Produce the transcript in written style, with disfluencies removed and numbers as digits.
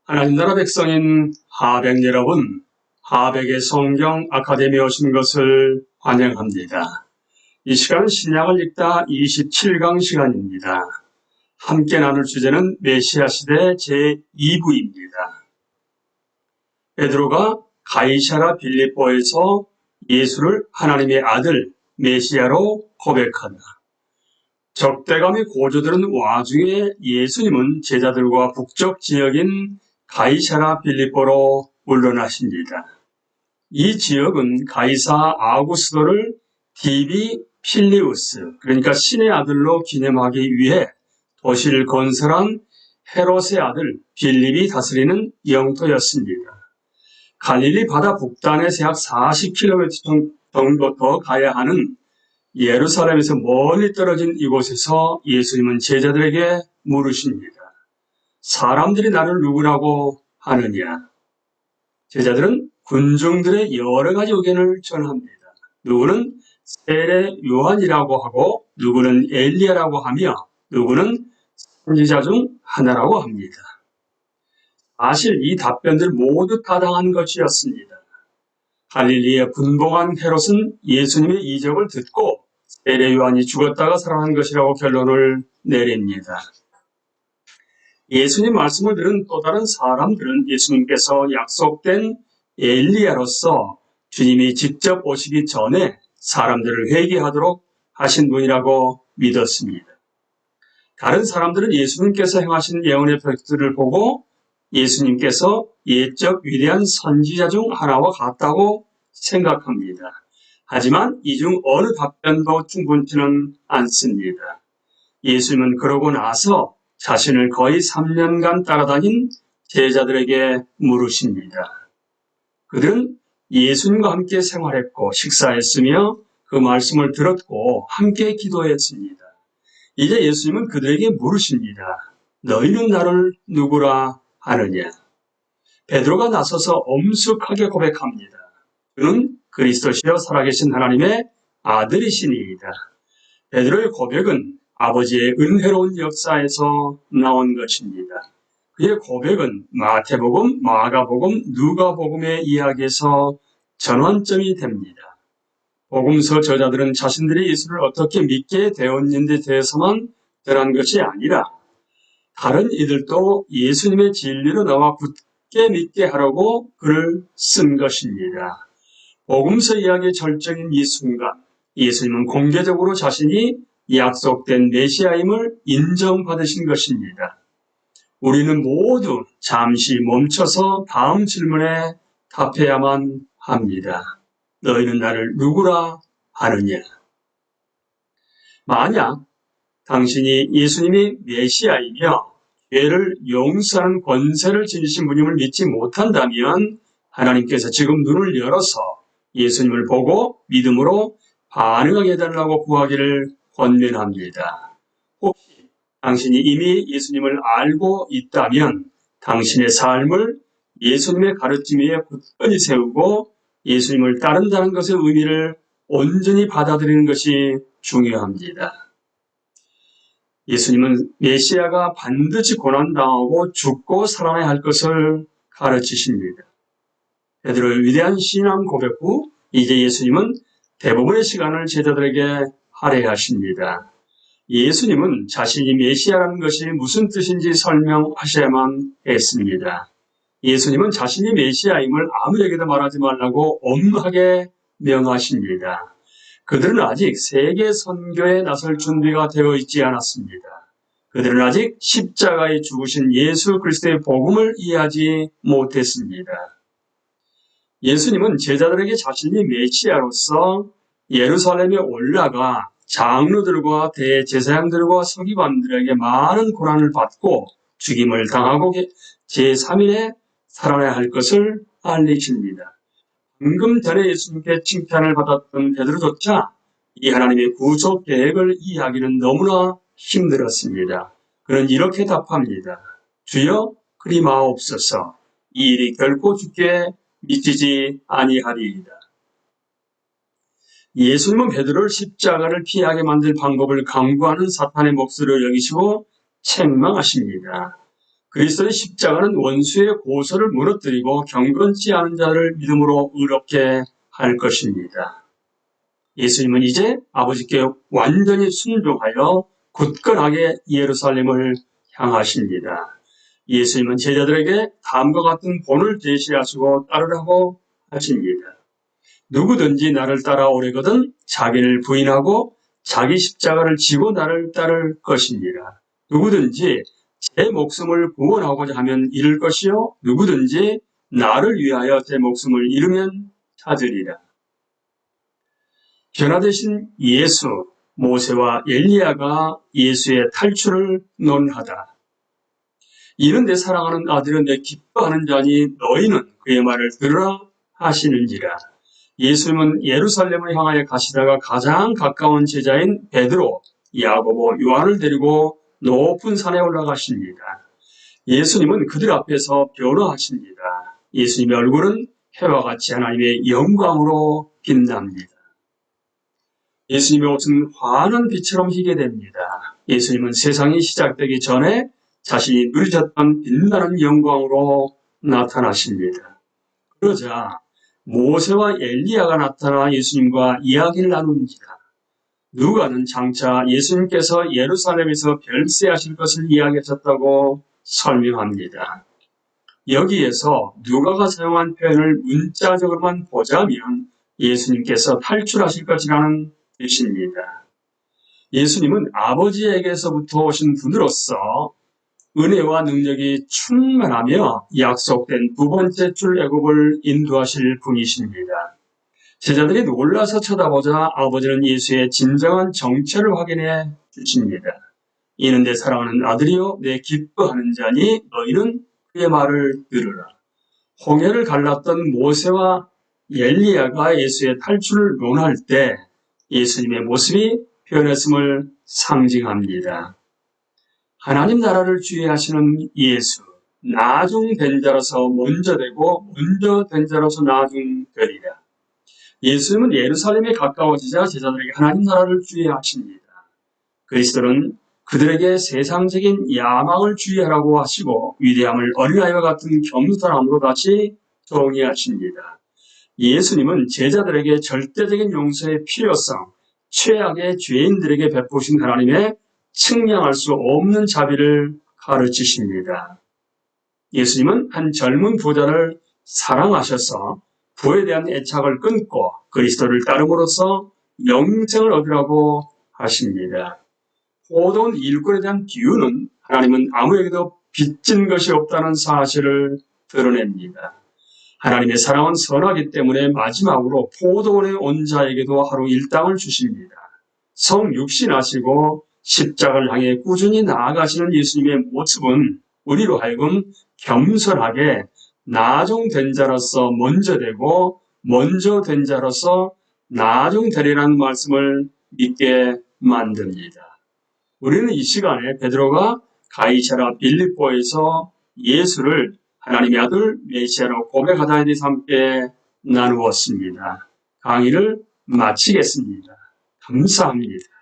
하나님 나라 백성인 하백 여러분, 하백의 성경 아카데미에 오신 것을 환영합니다. 이 시간은 신약을 읽다 27강 시간입니다. 함께 나눌 주제는 메시아 시대 제2부입니다. 베드로가 가이사랴 빌립보에서 예수를 하나님의 아들 메시아로 고백한다. 적대감이 고조되는 와중에 예수님은 제자들과 북쪽 지역인 가이사랴 빌립보로 물러나십니다. 이 지역은 가이사 아우구스도를 디비 필리우스, 그러니까 신의 아들로 기념하기 위해 도시를 건설한 헤롯의 아들 빌립이 다스리는 영토였습니다. 갈릴리 바다 북단에서 약 40km 정도 더 가야 하는 예루살렘에서 멀리 떨어진 이곳에서 예수님은 제자들에게 물으십니다. 사람들이 나를 누구라고 하느냐? 제자들은 군중들의 여러 가지 의견을 전합니다. 누구는 세례 요한이라고 하고, 누구는 엘리야라고 하며, 누구는 선지자 중 하나라고 합니다. 사실 이 답변들 모두 타당한 것이었습니다. 갈릴리에 분봉한 헤롯은 예수님의 이적을 듣고 세례 요한이 죽었다가 살아난 것이라고 결론을 내립니다. 예수님 말씀을 들은 또 다른 사람들은 예수님께서 약속된 엘리야로서 주님이 직접 오시기 전에 사람들을 회개하도록 하신 분이라고 믿었습니다. 다른 사람들은 예수님께서 행하신 예언의 표적들을 보고 예수님께서 예적 위대한 선지자 중 하나와 같다고 생각합니다. 하지만 이 중 어느 답변도 충분치는 않습니다. 예수님은 그러고 나서 자신을 거의 3년간 따라다닌 제자들에게 물으십니다. 그들은 예수님과 함께 생활했고 식사했으며 그 말씀을 들었고 함께 기도했습니다. 이제 예수님은 그들에게 물으십니다. 너희는 나를 누구라 하느냐? 베드로가 나서서 엄숙하게 고백합니다. 그는 그리스도시여 살아계신 하나님의 아들이시니이다. 베드로의 고백은 아버지의 은혜로운 역사에서 나온 것입니다. 그의 고백은 마태복음, 마가복음, 누가복음의 이야기에서 전환점이 됩니다. 복음서 저자들은 자신들이 예수를 어떻게 믿게 되었는지에 대해서만 전한 것이 아니라 다른 이들도 예수님의 진리로 나와 굳게 믿게 하라고 글을 쓴 것입니다. 복음서 이야기의 절정인 이 순간 예수님은 공개적으로 자신이 약속된 메시아임을 인정받으신 것입니다. 우리는 모두 잠시 멈춰서 다음 질문에 답해야만 합니다. 너희는 나를 누구라 하느냐? 만약 당신이 예수님이 메시아이며 죄를 용서하는 권세를 지니신 분임을 믿지 못한다면 하나님께서 지금 눈을 열어서 예수님을 보고 믿음으로 반응하게 해달라고 구하기를 권면합니다. 혹시 당신이 이미 예수님을 알고 있다면 당신의 삶을 예수님의 가르침 위에 굳건히 세우고 예수님을 따른다는 것의 의미를 온전히 받아들이는 것이 중요합니다. 예수님은 메시아가 반드시 고난당하고 죽고 살아나야 할 것을 가르치십니다. 베드로의 위대한 신앙 고백 후 이제 예수님은 대부분의 시간을 제자들에게 할애하십니다. 예수님은 자신이 메시아라는 것이 무슨 뜻인지 설명하셔야만 했습니다. 예수님은 자신이 메시아임을 아무에게도 말하지 말라고 엄하게 명하십니다. 그들은 아직 세계 선교에 나설 준비가 되어 있지 않았습니다. 그들은 아직 십자가에 죽으신 예수 그리스도의 복음을 이해하지 못했습니다. 예수님은 제자들에게 자신이 메시아로서 예루살렘에 올라가 장로들과 대제사장들과 서기관들에게 많은 고난을 받고 죽임을 당하고 제3일에 살아나야 할 것을 알리십니다. 방금 전에 예수님께 칭찬을 받았던 베드로조차 이 하나님의 구속 계획을 이해하기는 너무나 힘들었습니다. 그는 이렇게 답합니다. 주여 그리 마옵소서. 이 일이 결코 주께 미치지 아니하리이다. 예수님은 베드로를 십자가를 피하게 만들 방법을 강구하는 사탄의 몫으로 여기시고 책망하십니다. 그리스도의 십자가는 원수의 고소를 무너뜨리고 경건치 않은 자를 믿음으로 의롭게 할 것입니다. 예수님은 이제 아버지께 완전히 순종하여 굳건하게 예루살렘을 향하십니다. 예수님은 제자들에게 다음과 같은 본을 제시하시고 따르라고 하십니다. 누구든지 나를 따라오려거든 자기를 부인하고 자기 십자가를 지고 나를 따를 것입니다. 누구든지 제 목숨을 구원하고자 하면 잃을 것이요 누구든지 나를 위하여 제 목숨을 잃으면 찾으리라. 변화되신 예수, 모세와 엘리야가 예수의 탈출을 논하다. 이는 내 사랑하는 아들은 내 기뻐하는 자니 너희는 그의 말을 들으라 하시는지라. 예수님은 예루살렘을 향하여 가시다가 가장 가까운 제자인 베드로, 야고보, 요한을 데리고 높은 산에 올라가십니다. 예수님은 그들 앞에서 변화하십니다. 예수님의 얼굴은 해와 같이 하나님의 영광으로 빛납니다. 예수님의 옷은 환한 빛처럼 희게 됩니다. 예수님은 세상이 시작되기 전에 자신이 누리셨던 빛나는 영광으로 나타나십니다. 그러자 모세와 엘리야가 나타나 예수님과 이야기를 나눕니다. 누가는 장차 예수님께서 예루살렘에서 별세하실 것을 이야기하셨다고 설명합니다. 여기에서 누가가 사용한 표현을 문자적으로만 보자면 예수님께서 탈출하실 것이라는 뜻입니다. 예수님은 아버지에게서부터 오신 분으로서 은혜와 능력이 충만하며 약속된 두 번째 출애굽을 인도하실 분이십니다. 제자들이 놀라서 쳐다보자 아버지는 예수의 진정한 정체를 확인해 주십니다. 이는 내 사랑하는 아들이요 내 기뻐하는 자니 너희는 그의 말을 들으라. 홍해를 갈랐던 모세와 엘리야가 예수의 탈출을 논할 때 예수님의 모습이 변했음을 상징합니다. 하나님 나라를 주의하시는 예수, 나중된 자로서 먼저 되고 먼저 된 자로서 나중되리라. 예수님은 예루살렘에 가까워지자 제자들에게 하나님 나라를 주의하십니다. 그리스도는 그들에게 세상적인 야망을 주의하라고 하시고 위대함을 어린아이와 같은 겸손함으로 다시 정의하십니다. 예수님은 제자들에게 절대적인 용서의 필요성, 최악의 죄인들에게 베푸신 하나님의 측량할 수 없는 자비를 가르치십니다. 예수님은 한 젊은 부자를 사랑하셔서 부에 대한 애착을 끊고 그리스도를 따름으로써 영생을 얻으라고 하십니다. 모든 일꾼에 대한 비유는 하나님은 아무에게도 빚진 것이 없다는 사실을 드러냅니다. 하나님의 사랑은 선하기 때문에 마지막으로 포도원에 온 자에게도 하루 일당을 주십니다. 성육신하시고 십자가를 향해 꾸준히 나아가시는 예수님의 모습은 우리로 하여금 겸손하게 나중된 자로서 먼저 되고 먼저 된 자로서 나중되리라는 말씀을 믿게 만듭니다. 우리는 이 시간에 베드로가 가이사랴 빌립보에서 예수를 하나님의 아들 메시아로 고백하다에 대해서 함께 나누었습니다. 강의를 마치겠습니다. 감사합니다.